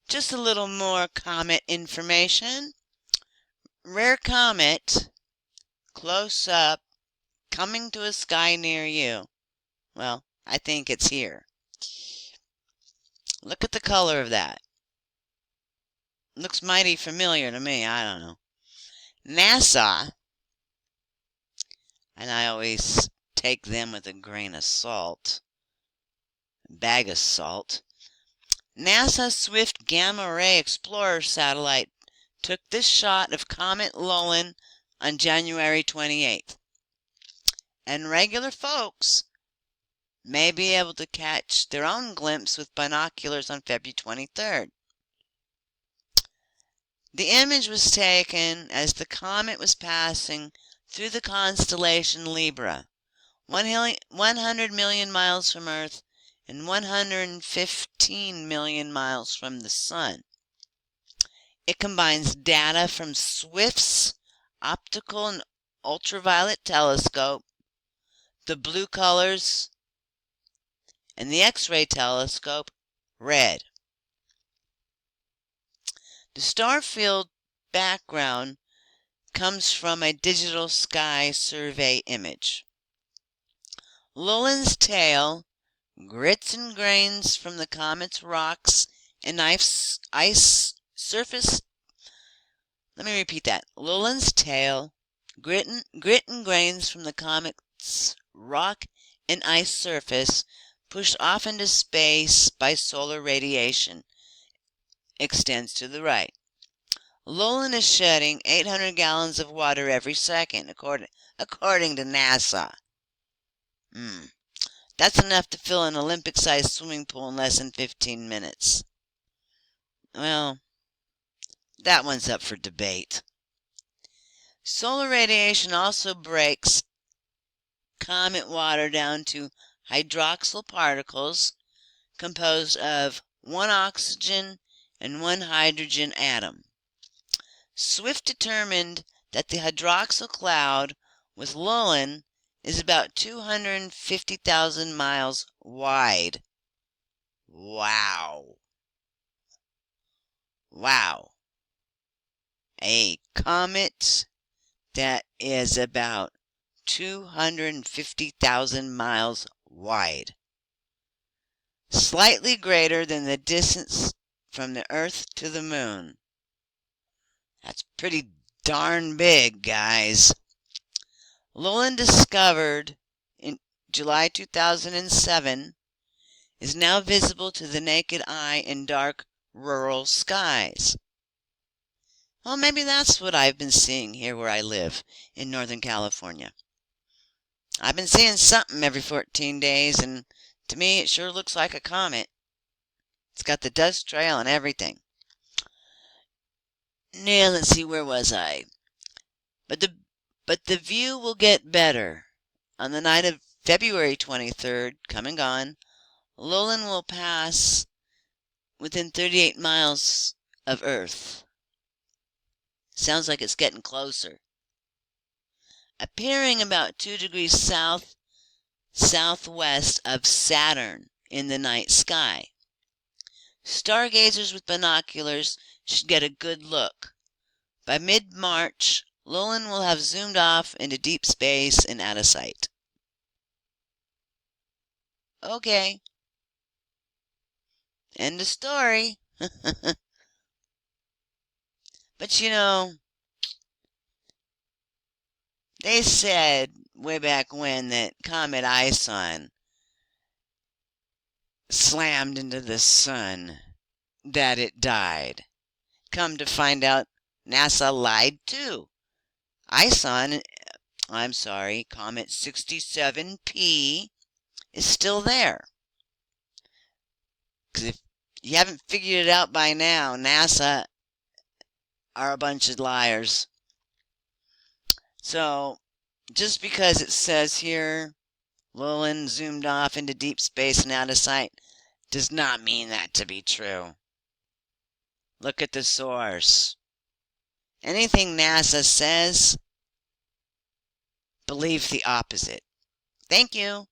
Just a little more comet information. Rare comet, close up, coming to a sky near you. Well, I think it's here. Look at the color of that. Looks mighty familiar to me. I don't know. NASA, and I always take them with a grain of salt, a bag of salt. NASA Swift Gamma Ray Explorer satellite took this shot of Comet Lolan on January 28th. And regular folks may be able to catch their own glimpse with binoculars on February 23rd. The image was taken as the comet was passing through the constellation Libra, 100 million miles from Earth and 115 million miles from the Sun. It combines data from Swift's optical and ultraviolet telescope, the blue colors, and the X-ray telescope, red. The star field background comes from a digital sky survey image. Lolan's tail, grits and grains from the comet's rocks and ice surface. Let me repeat that. Lolan's tail, grit and grains from the comet's rock and ice surface, pushed off into space by solar radiation, extends to the right. Lolan is shedding 800 gallons of water every second, according to NASA. That's enough to fill an Olympic-sized swimming pool in less than 15 minutes. Well, that one's up for debate. Solar radiation also breaks comet water down to hydroxyl particles composed of one oxygen and one hydrogen atom. Swift determined that the hydroxyl cloud with Lolan is about 250,000 miles wide. Wow. Wow. A comet that is about 250,000 miles wide. Slightly greater than the distance from the Earth to the Moon. That's pretty darn big, guys. Lolan, discovered in July 2007, is now visible to the naked eye in dark rural skies. Well, maybe that's what I've been seeing here where I live in Northern California. I've been seeing something every 14 days, and to me it sure looks like a comet. It's got the dust trail and everything. Now, let's see, where was I? But the view will get better. On the night of February 23rd, come and gone, Lolan will pass within 38 miles of Earth. Sounds like it's getting closer. Appearing about 2 degrees southwest of Saturn in the night sky. Stargazers with binoculars should get a good look. By mid-March, Lolan will have zoomed off into deep space and out of sight. Okay. End of story. But you know, they said way back when that Comet Ison slammed into the sun, that it died. Come to find out, NASA lied too. Comet 67P is still there. Because if you haven't figured it out by now, NASA are a bunch of liars. So, just because it says here, Lolan zoomed off into deep space and out of sight, does not mean that to be true. Look at the source. Anything NASA says, believe the opposite. Thank you.